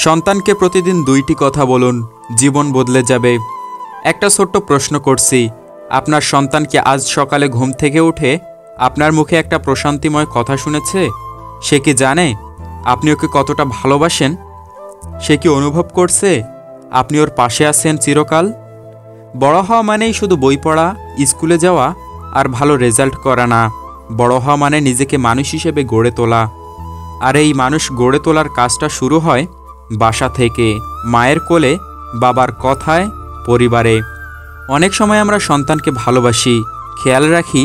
সন্তানকে প্রতিদিন ২টি কথা বলুন, জীবন বদলে যাবে। একটা ছোট্ট প্রশ্ন করছি, আপনার সন্তান কি আজ সকালে ঘুম থেকে উঠে আপনার মুখে একটা প্রশান্তিময় কথা শুনেছে? সে কি জানে আপনি ওকে কতটা ভালোবাসেন? সে কি অনুভব করছে আপনি ওর পাশে আছেন চিরকাল? বড় হওয়া মানেই শুধু বই পড়া, স্কুলে যাওয়া আর ভালো রেজাল্ট করা না। বড় হওয়া মানে নিজেকে মানুষ হিসেবে গড়ে তোলা। আর এই মানুষ গড়ে তোলার কাজটা শুরু হয় বাসা থেকে, মায়ের কোলে, বাবার কথায়, পরিবারে। অনেক সময় আমরা সন্তানকে ভালোবাসি, খেয়াল রাখি,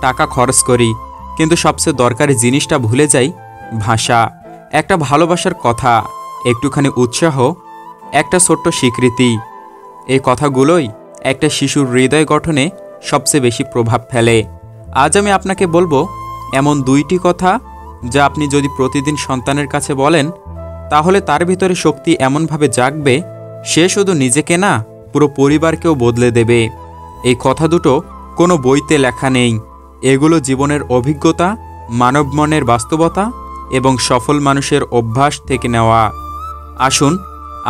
টাকা খরচ করি, কিন্তু সবচেয়ে দরকারি জিনিসটা ভুলে যাই, ভাষা। একটা ভালোবাসার কথা, একটুখানি উৎসাহ, একটা ছোট্ট স্বীকৃতি। এই কথাগুলোই একটা শিশুর হৃদয় গঠনে সবচেয়ে বেশি প্রভাব ফেলে। আজ আমি আপনাকে বলবো এমন 2টি কথা যা আপনি যদি প্রতিদিন সন্তানের কাছে বলেন, তাহলে তার ভিতরে শক্তি এমনভাবে জাগবে, সে শুধু নিজেকে না, পুরো পরিবারকেও বদলে দেবে। এই কথা দুটো কোনো বইতে লেখা নেই, এগুলো জীবনের অভিজ্ঞতা, মানব মনের বাস্তবতা এবং সফল মানুষের অভ্যাস থেকে নেওয়া। আসুন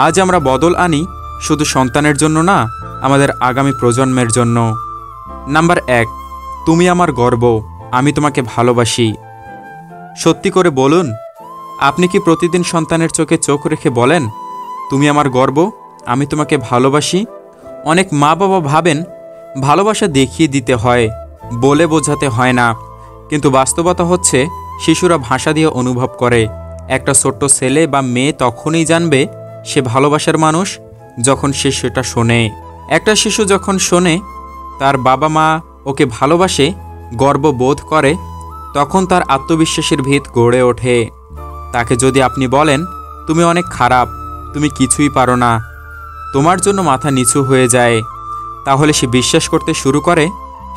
আজ আমরা বদল আনি, শুধু সন্তানের জন্য না, আমাদের আগামী প্রজন্মের জন্য। নাম্বার 1, তুমি আমার গর্ব, আমি তোমাকে ভালোবাসি। সত্যি করে বলুন, আপনি কি প্রতিদিন সন্তানের চোখে চোখ রেখে বলেন, তুমি আমার গর্ব, আমি তোমাকে ভালোবাসি? অনেক মা বাবা ভাবেন ভালোবাসা দেখিয়ে দিতে হয়, বলে বোঝাতে হয় না। কিন্তু বাস্তবতা হচ্ছে শিশুরা ভাষা দিয়ে অনুভব করে। একটা ছোট্ট ছেলে বা মেয়ে তখনই জানবে সে ভালোবাসার মানুষ যখন সে সেটা শোনে। একটা শিশু যখন শোনে তার বাবা মা ওকে ভালোবাসে, গর্ব বোধ করে, তখন তার আত্মবিশ্বাসের ভিত গড়ে ওঠে। তাকে যদি আপনি বলেন, তুমি অনেক খারাপ, তুমি কিছুই পারো না, তোমার জন্য মাথা নিচু হয়ে যায়, তাহলে সে বিশ্বাস করতে শুরু করে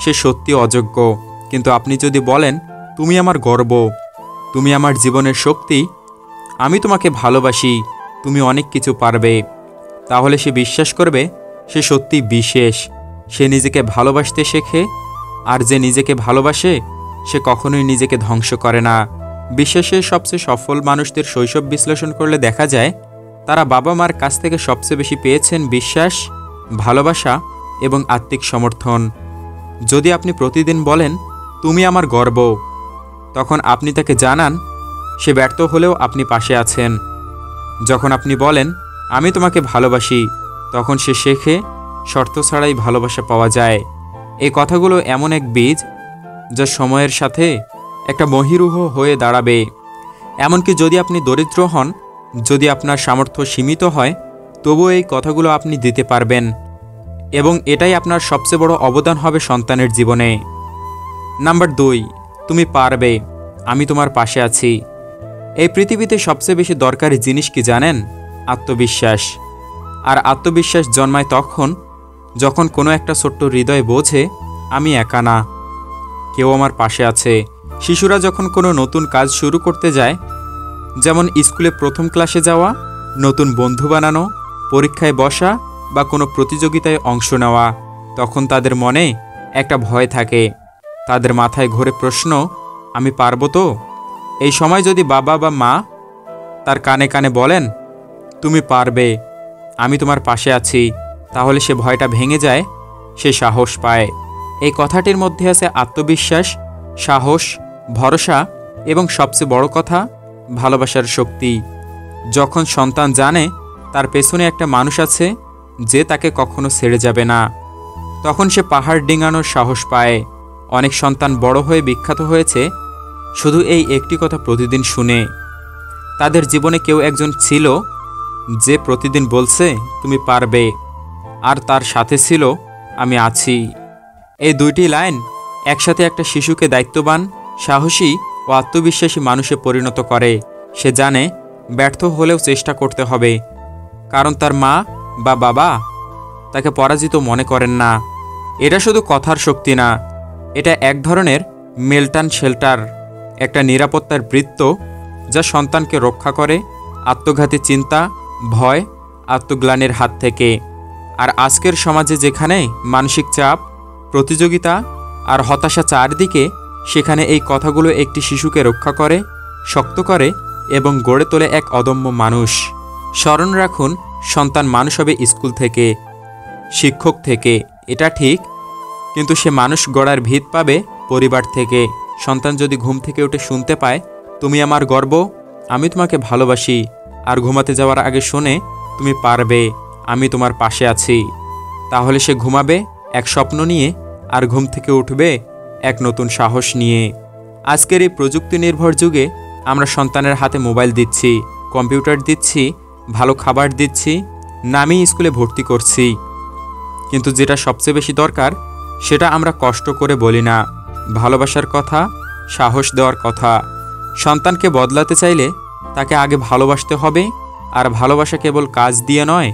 সে সত্যি অযোগ্য। কিন্তু আপনি যদি বলেন, তুমি আমার গর্ব, তুমি আমার জীবনের শক্তি, আমি তোমাকে ভালোবাসি, তুমি অনেক কিছু পারবে, তাহলে সে বিশ্বাস করবে সে সত্যি বিশেষ। সে নিজেকে ভালোবাসতে শেখে, আর যে নিজেকে ভালোবাসে সে কখনোই নিজেকে ধ্বংস করে না। বিশ্বের সবচেয়ে সফল মানুষদের শৈশব বিশ্লেষণ করলে দেখা যায় তারা বাবা মার কাছ থেকে সবচেয়ে বেশি পেয়েছেন বিশ্বাস, ভালোবাসা এবং আত্মিক সমর্থন। যদি আপনি প্রতিদিন বলেন, তুমি আমার গর্ব, তখন আপনি তাকে জানান সে ব্যর্থ হলেও আপনি পাশে আছেন। যখন আপনি বলেন, আমি তোমাকে ভালোবাসি, তখন সে শেখে শর্ত ছাড়াই ভালোবাসা পাওয়া যায়। এই কথাগুলো এমন এক বীজ যা সময়ের সাথে একটা মহিরুহ হয়ে দাঁড়াবে। এমনকি যদি আপনি দরিদ্র হন, যদি আপনার সামর্থ্য সীমিত হয়, তবুও এই কথাগুলো আপনি দিতে পারবেন, এবং এটাই আপনার সবচেয়ে বড় অবদান হবে সন্তানের জীবনে। নাম্বার 2, তুমি পারবে, আমি তোমার পাশে আছি। এই পৃথিবীতে সবচেয়ে বেশি দরকারি জিনিস কি জানেন? আত্মবিশ্বাস। আর আত্মবিশ্বাস জন্মায় তখন যখন কোনো একটা ছোট্ট হৃদয় বোঝে আমি একা না, কেউ আমার পাশে আছে। শিশুরা যখন কোনো নতুন কাজ শুরু করতে যায়, যেমন স্কুলে প্রথম ক্লাসে যাওয়া, নতুন বন্ধু বানানো, পরীক্ষায় বসা বা কোনো প্রতিযোগিতায় অংশ নেওয়া, তখন তাদের মনে একটা ভয় থাকে। তাদের মাথায় ঘোরে প্রশ্ন, আমি পারবো তো? এই সময় যদি বাবা বা মা তার কানে কানে বলেন, তুমি পারবে, আমি তোমার পাশে আছি, তাহলে সে ভয়টা ভেঙে যায়, সে সাহস পায়। এই কথাটির মধ্যে আছে আত্মবিশ্বাস, সাহস, ভরসা এবং সবচেয়ে বড় কথা, ভালোবাসার শক্তি। যখন সন্তান জানে তার পেছনে একটা মানুষ আছে যে তাকে কখনো ছেড়ে যাবে না, তখন সে পাহাড় ডিঙানোর সাহস পায়। অনেক সন্তান বড় হয়ে বিখ্যাত হয়েছে শুধু এই একটি কথা প্রতিদিন শুনে। তাদের জীবনে কেউ একজন ছিল যে প্রতিদিন বলছে, তুমি পারবে, আর তার সাথে ছিল, আমি আছি। এই 2টি লাইন একসাথে একটা শিশুকে দায়িত্ববান, সাহসী ও আত্মবিশ্বাসী মানুষে পরিণত করে। সে জানে ব্যর্থ হলেও চেষ্টা করতে হবে, কারণ তার মা বা বাবা তাকে পরাজিত মনে করেন না। এটা শুধু কথার শক্তি না, এটা এক ধরনের মেল্টান শেল্টার, একটা নিরাপত্তার বৃত্ত যা সন্তানকে রক্ষা করে আত্মঘাতী চিন্তা, ভয়, আত্মগ্লানির হাত থেকে। আর আজকের সমাজে যেখানে মানসিক চাপ, প্রতিযোগিতা আর হতাশা চারদিকে, সেখানে এই কথাগুলো একটি শিশুকে রক্ষা করে, শক্ত করে এবং গড়ে তোলে এক অদম্য মানুষ। স্মরণ রাখুন, সন্তান মানুষ হবে স্কুল থেকে, শিক্ষক থেকে, এটা ঠিক, কিন্তু সে মানুষ গড়ার ভিত পাবে পরিবার থেকে। সন্তান যদি ঘুম থেকে উঠে শুনতে পায়, তুমি আমার গর্ব, আমি তোমাকে ভালোবাসি, আর ঘুমাতে যাওয়ার আগে শোনে, তুমি পারবে, আমি তোমার পাশে আছি, তাহলে সে ঘুমাবে এক স্বপ্ন নিয়ে আর ঘুম থেকে উঠবে এক নতুন সাহস নিয়ে। আজকের এই প্রযুক্তি নির্ভর যুগে আমরা সন্তানের হাতে মোবাইল দিচ্ছি, কম্পিউটার দিচ্ছি, ভালো খাবার দিচ্ছি, নামি স্কুলে ভর্তি করছি, কিন্তু যেটা সবচেয়ে বেশি দরকার সেটা আমরা কষ্ট করে বলি না। ভালোবাসার কথা, সাহস দেওয়ার কথা। সন্তানকে বদলাতে চাইলে তাকে আগে ভালোবাসতে হবে, আর ভালোবাসা কেবল কাজ দিয়ে নয়,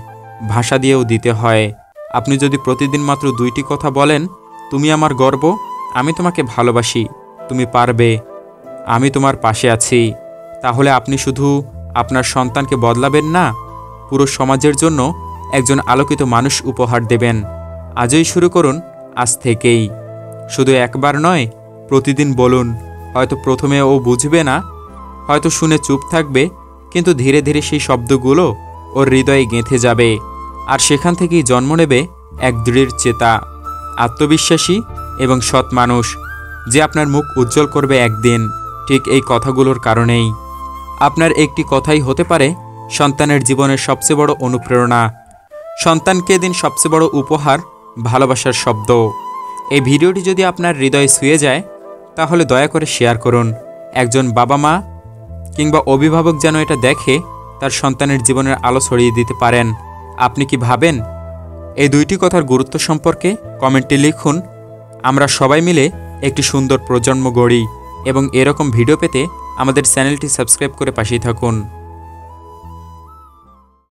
ভাষা দিয়েও দিতে হয়। আপনি যদি প্রতিদিন মাত্র 2টি কথা বলেন, তুমি আমার গর্ব, আমি তোমাকে ভালোবাসি, তুমি পারবে, আমি তোমার পাশে আছি, তাহলে আপনি শুধু আপনার সন্তানকে বদলাবেন না, পুরো সমাজের জন্য একজন আলোকিত মানুষ উপহার দেবেন। আজই শুরু করুন, আজ থেকেই। শুধু একবার নয়, প্রতিদিন বলুন। হয়তো প্রথমে ও বুঝবে না, হয়তো শুনে চুপ থাকবে, কিন্তু ধীরে ধীরে সেই শব্দগুলো ওর হৃদয়ে গেঁথে যাবে, আর সেখান থেকেই জন্ম নেবে এক দৃঢ় চেতা, আত্মবিশ্বাসী এবং সৎ মানুষ, যে আপনার মুখ উজ্জ্বল করবে একদিন। ঠিক এই কথাগুলোর কারণেই আপনার একটি কথাই হতে পারে সন্তানের জীবনের সবচেয়ে বড় অনুপ্রেরণা। সন্তানকে দিন সবচেয়ে বড় উপহার, ভালোবাসার শব্দ। এই ভিডিওটি যদি আপনার হৃদয়ে ছুঁয়ে যায়, তাহলে দয়া করে শেয়ার করুন। একজন বাবা মা কিংবা অভিভাবক যেন এটা দেখে তার সন্তানের জীবনের আলো ছড়িয়ে দিতে পারেন। আপনি কি ভাবেন? এই 2টি কথার গুরুত্ব সম্পর্কে কমেন্টে লিখুন। আমরা সবাই মিলে একটি সুন্দর প্রজন্ম গড়ি, এবং এরকম ভিডিও পেতে আমাদের চ্যানেলটি সাবস্ক্রাইব করে পাশেই থাকুন।